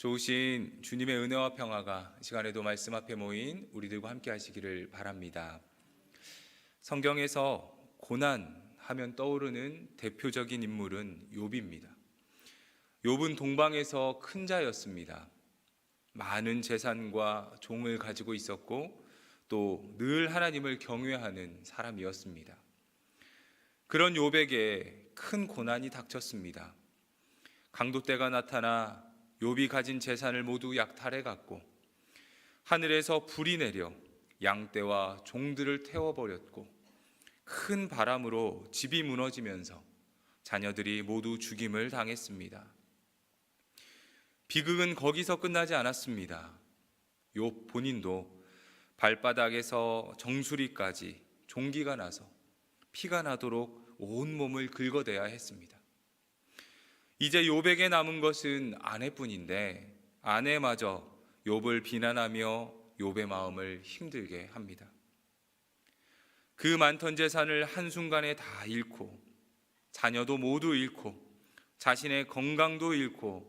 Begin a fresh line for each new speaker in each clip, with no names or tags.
좋으신 주님의 은혜와 평화가 이 시간에도 말씀 앞에 모인 우리들과 함께 하시기를 바랍니다. 성경에서 고난하면 떠오르는 대표적인 인물은 욥입니다. 욥은 동방에서 큰 자였습니다. 많은 재산과 종을 가지고 있었고 또 늘 하나님을 경외하는 사람이었습니다. 그런 욥에게 큰 고난이 닥쳤습니다. 강도떼가 나타나 욥이 가진 재산을 모두 약탈해 갔고 하늘에서 불이 내려 양떼와 종들을 태워버렸고 큰 바람으로 집이 무너지면서 자녀들이 모두 죽임을 당했습니다. 비극은 거기서 끝나지 않았습니다. 욥 본인도 발바닥에서 정수리까지 종기가 나서 피가 나도록 온몸을 긁어대야 했습니다. 이제 욥에게 남은 것은 아내뿐인데 아내마저 욥을 비난하며 욥의 마음을 힘들게 합니다. 그 많던 재산을 한순간에 다 잃고 자녀도 모두 잃고 자신의 건강도 잃고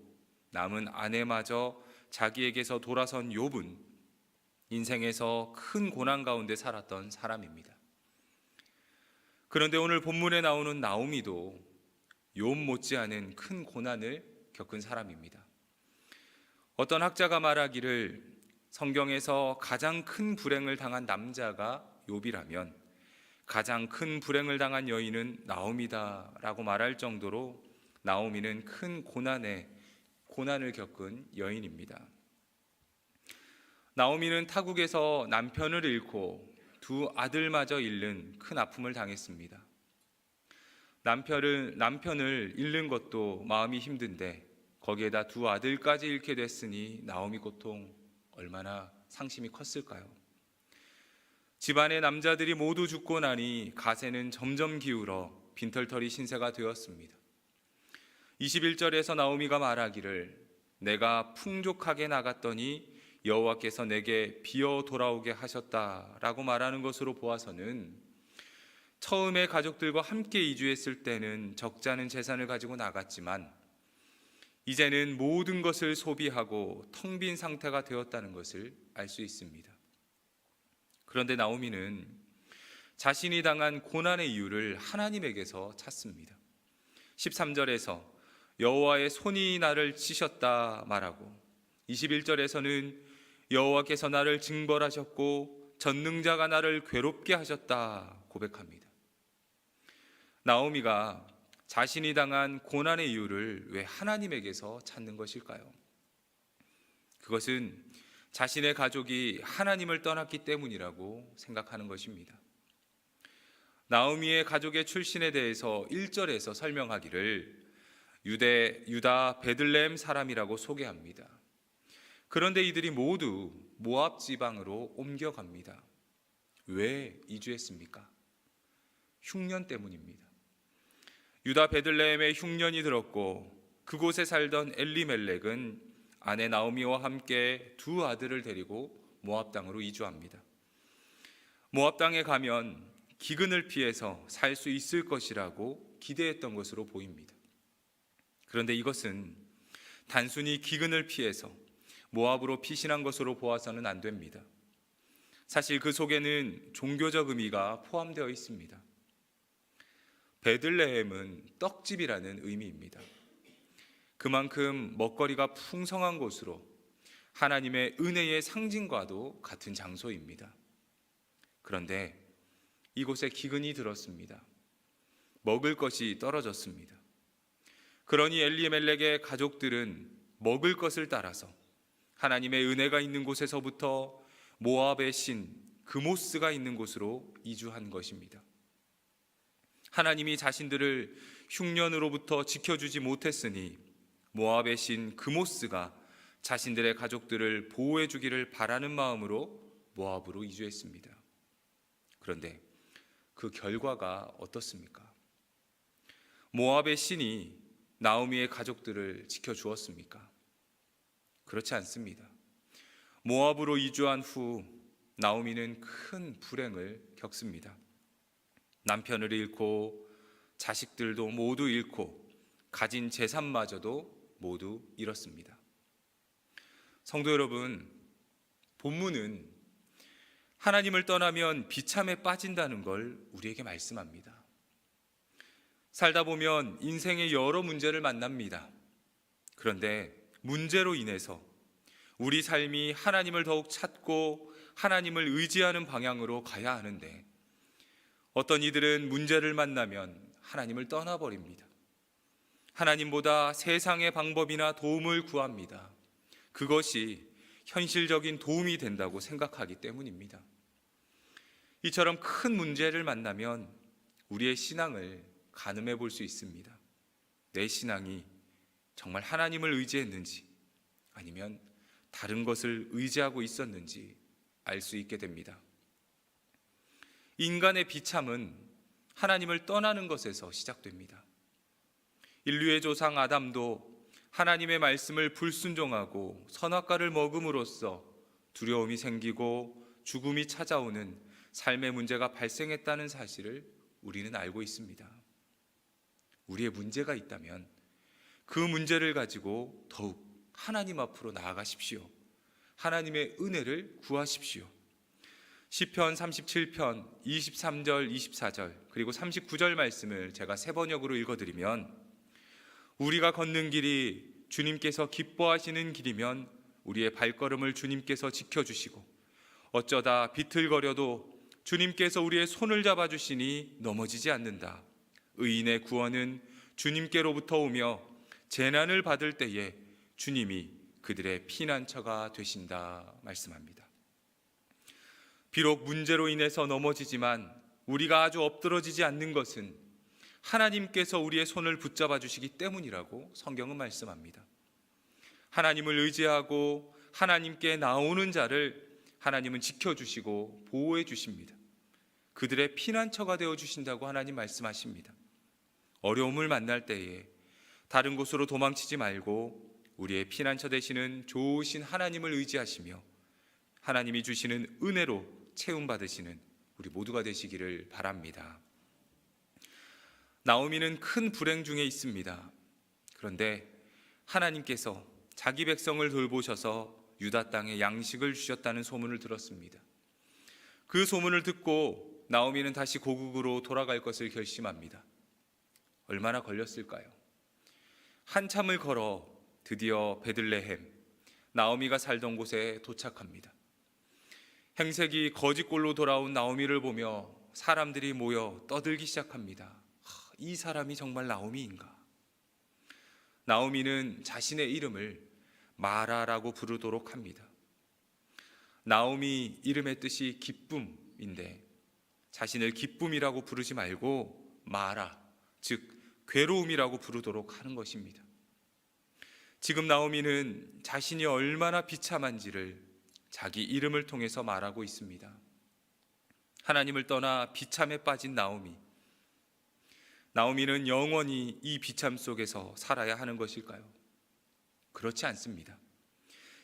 남은 아내마저 자기에게서 돌아선 욥은 인생에서 큰 고난 가운데 살았던 사람입니다. 그런데 오늘 본문에 나오는 나오미도 욥 못지않은 큰 고난을 겪은 사람입니다. 어떤 학자가 말하기를 성경에서 가장 큰 불행을 당한 남자가 욥이라면 가장 큰 불행을 당한 여인은 나오미다라고 말할 정도로 나오미는 큰 고난을 겪은 여인입니다. 나오미는 타국에서 남편을 잃고 두 아들마저 잃는 큰 아픔을 당했습니다. 남편을 잃는 것도 마음이 힘든데 거기에다 두 아들까지 잃게 됐으니 나오미 고통 얼마나 상심이 컸을까요? 집안의 남자들이 모두 죽고 나니 가세는 점점 기울어 빈털터리 신세가 되었습니다. 21절에서 나오미가 말하기를 내가 풍족하게 나갔더니 여호와께서 내게 비어 돌아오게 하셨다라고 말하는 것으로 보아서는 처음에 가족들과 함께 이주했을 때는 적지 않은 재산을 가지고 나갔지만 이제는 모든 것을 소비하고 텅 빈 상태가 되었다는 것을 알 수 있습니다. 그런데 나오미는 자신이 당한 고난의 이유를 하나님에게서 찾습니다. 13절에서 여호와의 손이 나를 치셨다 말하고 21절에서는 여호와께서 나를 징벌하셨고 전능자가 나를 괴롭게 하셨다 고백합니다. 나오미가 자신이 당한 고난의 이유를 왜 하나님에게서 찾는 것일까요? 그것은 자신의 가족이 하나님을 떠났기 때문이라고 생각하는 것입니다. 나오미의 가족의 출신에 대해서 1절에서 설명하기를 유다 베들레헴 사람이라고 소개합니다. 그런데 이들이 모두 모압 지방으로 옮겨갑니다. 왜 이주했습니까? 흉년 때문입니다. 유다 베들레헴에 흉년이 들었고 그곳에 살던 엘리멜렉은 아내 나오미와 함께 두 아들을 데리고 모압 땅으로 이주합니다. 모압 땅에 가면 기근을 피해서 살 수 있을 것이라고 기대했던 것으로 보입니다. 그런데 이것은 단순히 기근을 피해서 모압으로 피신한 것으로 보아서는 안 됩니다. 사실 그 속에는 종교적 의미가 포함되어 있습니다. 베들레헴은 떡집이라는 의미입니다. 그만큼 먹거리가 풍성한 곳으로 하나님의 은혜의 상징과도 같은 장소입니다. 그런데 이곳에 기근이 들었습니다. 먹을 것이 떨어졌습니다. 그러니 엘리멜렉의 가족들은 먹을 것을 따라서 하나님의 은혜가 있는 곳에서부터 모압의 신 그모스가 있는 곳으로 이주한 것입니다. 하나님이 자신들을 흉년으로부터 지켜주지 못했으니 모압의 신 그모스가 자신들의 가족들을 보호해 주기를 바라는 마음으로 모압으로 이주했습니다. 그런데 그 결과가 어떻습니까? 모압의 신이 나오미의 가족들을 지켜주었습니까? 그렇지 않습니다. 모압으로 이주한 후 나오미는 큰 불행을 겪습니다. 남편을 잃고 자식들도 모두 잃고 가진 재산마저도 모두 잃었습니다. 성도 여러분, 본문은 하나님을 떠나면 비참에 빠진다는 걸 우리에게 말씀합니다. 살다 보면 인생의 여러 문제를 만납니다. 그런데 문제로 인해서 우리 삶이 하나님을 더욱 찾고 하나님을 의지하는 방향으로 가야 하는데, 어떤 이들은 문제를 만나면 하나님을 떠나버립니다. 하나님보다 세상의 방법이나 도움을 구합니다. 그것이 현실적인 도움이 된다고 생각하기 때문입니다. 이처럼 큰 문제를 만나면 우리의 신앙을 가늠해 볼 수 있습니다. 내 신앙이 정말 하나님을 의지했는지 아니면 다른 것을 의지하고 있었는지 알 수 있게 됩니다. 인간의 비참은 하나님을 떠나는 것에서 시작됩니다. 인류의 조상 아담도 하나님의 말씀을 불순종하고 선악과를 먹음으로써 두려움이 생기고 죽음이 찾아오는 삶의 문제가 발생했다는 사실을 우리는 알고 있습니다. 우리의 문제가 있다면 그 문제를 가지고 더욱 하나님 앞으로 나아가십시오. 하나님의 은혜를 구하십시오. 시편 37편 23절, 24절 그리고 39절 말씀을 제가 세 번역으로 읽어드리면, 우리가 걷는 길이 주님께서 기뻐하시는 길이면 우리의 발걸음을 주님께서 지켜주시고, 어쩌다 비틀거려도 주님께서 우리의 손을 잡아주시니 넘어지지 않는다. 의인의 구원은 주님께로부터 오며 재난을 받을 때에 주님이 그들의 피난처가 되신다 말씀합니다. 비록 문제로 인해서 넘어지지만 우리가 아주 엎드러지지 않는 것은 하나님께서 우리의 손을 붙잡아 주시기 때문이라고 성경은 말씀합니다. 하나님을 의지하고 하나님께 나오는 자를 하나님은 지켜주시고 보호해 주십니다. 그들의 피난처가 되어 주신다고 하나님 말씀하십니다. 어려움을 만날 때에 다른 곳으로 도망치지 말고 우리의 피난처 되시는 좋으신 하나님을 의지하시며 하나님이 주시는 은혜로 채움받으시는 우리 모두가 되시기를 바랍니다. 나오미는 큰 불행 중에 있습니다. 그런데 하나님께서 자기 백성을 돌보셔서 유다 땅에 양식을 주셨다는 소문을 들었습니다. 그 소문을 듣고 나오미는 다시 고국으로 돌아갈 것을 결심합니다. 얼마나 걸렸을까요? 한참을 걸어 드디어 베들레헴, 나오미가 살던 곳에 도착합니다. 행색이 거짓골로 돌아온 나오미를 보며 사람들이 모여 떠들기 시작합니다. 이 사람이 정말 나오미인가? 나오미는 자신의 이름을 마라라고 부르도록 합니다. 나오미 이름의 뜻이 기쁨인데 자신을 기쁨이라고 부르지 말고 마라, 즉 괴로움이라고 부르도록 하는 것입니다. 지금 나오미는 자신이 얼마나 비참한지를 자기 이름을 통해서 말하고 있습니다. 하나님을 떠나 비참에 빠진 나오미는 영원히 이 비참 속에서 살아야 하는 것일까요? 그렇지 않습니다.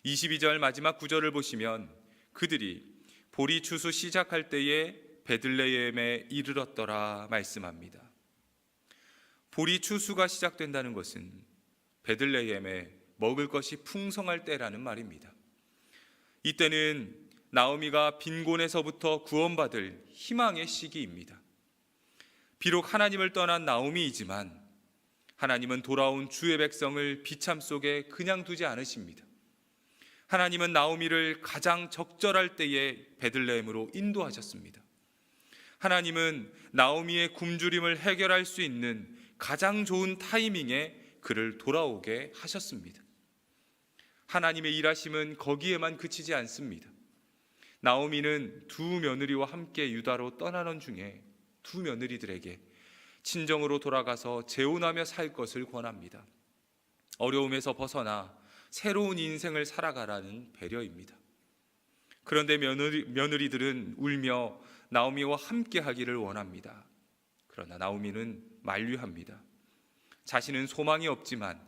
22절 마지막 구절을 보시면 그들이 보리 추수 시작할 때에 베들레헴에 이르렀더라 말씀합니다. 보리 추수가 시작된다는 것은 베들레헴에 먹을 것이 풍성할 때라는 말입니다. 이때는 나오미가 빈곤에서부터 구원받을 희망의 시기입니다. 비록 하나님을 떠난 나오미이지만 하나님은 돌아온 주의 백성을 비참 속에 그냥 두지 않으십니다. 하나님은 나오미를 가장 적절할 때에 베들레헴으로 인도하셨습니다. 하나님은 나오미의 굶주림을 해결할 수 있는 가장 좋은 타이밍에 그를 돌아오게 하셨습니다. 하나님의 일하심은 거기에만 그치지 않습니다. 나오미는 두 며느리와 함께 유다로 떠나는 중에 두 며느리들에게 친정으로 돌아가서 재혼하며 살 것을 권합니다. 어려움에서 벗어나 새로운 인생을 살아가라는 배려입니다. 그런데 며느리들은 울며 나오미와 함께 하기를 원합니다. 그러나 나오미는 만류합니다. 자신은 소망이 없지만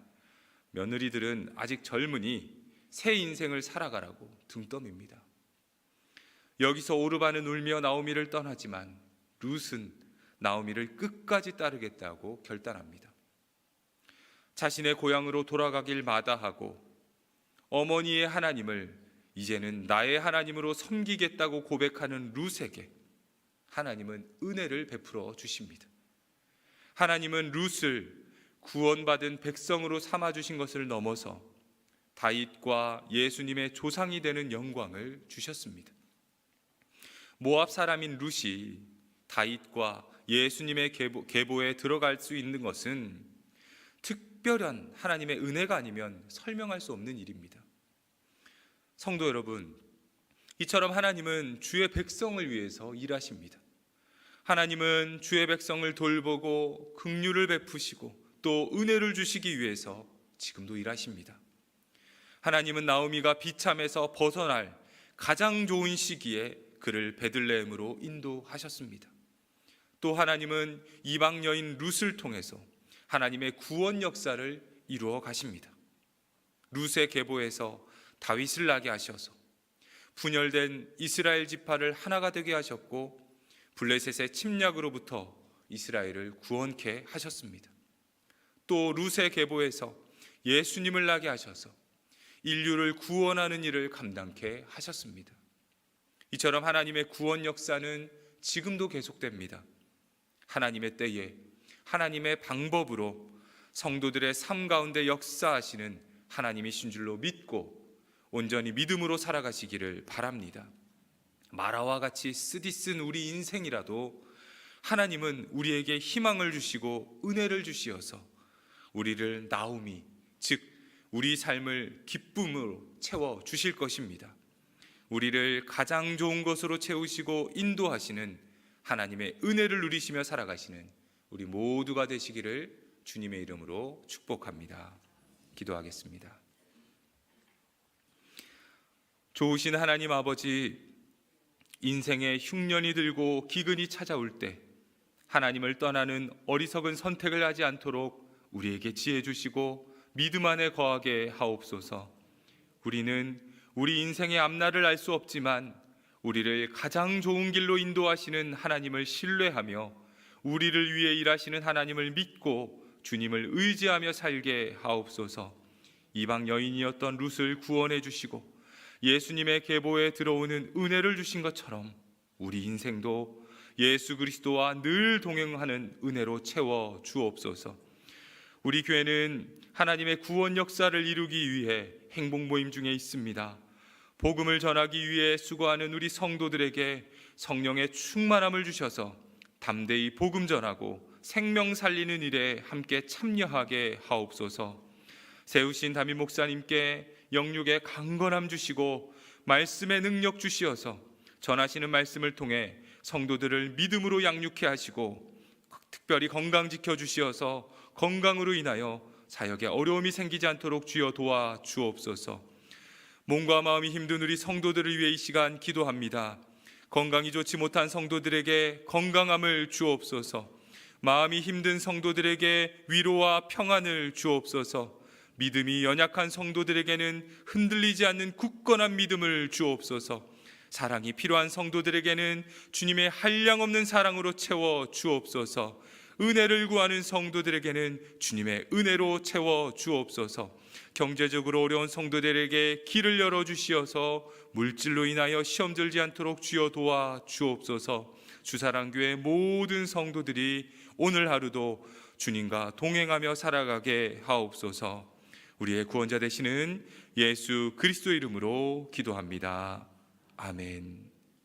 며느리들은 아직 젊으니 새 인생을 살아가라고 등 떠밉니다. 여기서 오르바는 울며 나오미를 떠나지만 룻은 나오미를 끝까지 따르겠다고 결단합니다. 자신의 고향으로 돌아가길 마다하고 어머니의 하나님을 이제는 나의 하나님으로 섬기겠다고 고백하는 룻에게 하나님은 은혜를 베풀어 주십니다. 하나님은 룻을 구원받은 백성으로 삼아주신 것을 넘어서 다윗과 예수님의 조상이 되는 영광을 주셨습니다. 모압 사람인 룻이 다윗과 예수님의 계보에 들어갈 수 있는 것은 특별한 하나님의 은혜가 아니면 설명할 수 없는 일입니다. 성도 여러분, 이처럼 하나님은 주의 백성을 위해서 일하십니다. 하나님은 주의 백성을 돌보고 긍휼을 베푸시고 또 은혜를 주시기 위해서 지금도 일하십니다. 하나님은 나오미가 비참에서 벗어날 가장 좋은 시기에 그를 베들레헴으로 인도하셨습니다. 또 하나님은 이방 여인 룻을 통해서 하나님의 구원 역사를 이루어 가십니다. 룻의 계보에서 다윗을 나게 하셔서 분열된 이스라엘 지파를 하나가 되게 하셨고 블레셋의 침략으로부터 이스라엘을 구원케 하셨습니다. 또 룻의 계보에서 예수님을 나게 하셔서 인류를 구원하는 일을 감당케 하셨습니다. 이처럼 하나님의 구원 역사는 지금도 계속됩니다. 하나님의 때에 하나님의 방법으로 성도들의 삶 가운데 역사하시는 하나님이신 줄로 믿고 온전히 믿음으로 살아가시기를 바랍니다. 마라와 같이 쓰디쓴 우리 인생이라도 하나님은 우리에게 희망을 주시고 은혜를 주시어서 우리를 나오미, 즉 우리 삶을 기쁨으로 채워 주실 것입니다. 우리를 가장 좋은 것으로 채우시고 인도하시는 하나님의 은혜를 누리시며 살아가시는 우리 모두가 되시기를 주님의 이름으로 축복합니다. 기도하겠습니다. 좋으신 하나님 아버지, 인생의 흉년이 들고 기근이 찾아올 때 하나님을 떠나는 어리석은 선택을 하지 않도록 우리에게 지혜 주시고 믿음 안에 거하게 하옵소서. 우리는 우리 인생의 앞날을 알 수 없지만 우리를 가장 좋은 길로 인도하시는 하나님을 신뢰하며 우리를 위해 일하시는 하나님을 믿고 주님을 의지하며 살게 하옵소서. 이방 여인이었던 룻을 구원해 주시고 예수님의 계보에 들어오는 은혜를 주신 것처럼 우리 인생도 예수 그리스도와 늘 동행하는 은혜로 채워 주옵소서. 우리 교회는 하나님의 구원 역사를 이루기 위해 행복 모임 중에 있습니다. 복음을 전하기 위해 수고하는 우리 성도들에게 성령의 충만함을 주셔서 담대히 복음 전하고 생명 살리는 일에 함께 참여하게 하옵소서. 세우신 담임 목사님께 영육의 강건함 주시고 말씀의 능력 주시어서 전하시는 말씀을 통해 성도들을 믿음으로 양육케 하시고 특별히 건강 지켜주시어서 건강으로 인하여 사역에 어려움이 생기지 않도록 주여 도와 주옵소서. 몸과 마음이 힘든 우리 성도들을 위해 이 시간 기도합니다. 건강이 좋지 못한 성도들에게 건강함을 주옵소서. 마음이 힘든 성도들에게 위로와 평안을 주옵소서. 믿음이 연약한 성도들에게는 흔들리지 않는 굳건한 믿음을 주옵소서. 사랑이 필요한 성도들에게는 주님의 한량없는 사랑으로 채워 주옵소서. 은혜를 구하는 성도들에게는 주님의 은혜로 채워 주옵소서. 경제적으로 어려운 성도들에게 길을 열어주시어서 물질로 인하여 시험 들지 않도록 주여 도와 주옵소서. 주사랑교회 모든 성도들이 오늘 하루도 주님과 동행하며 살아가게 하옵소서. 우리의 구원자 되시는 예수 그리스도 이름으로 기도합니다. 아멘.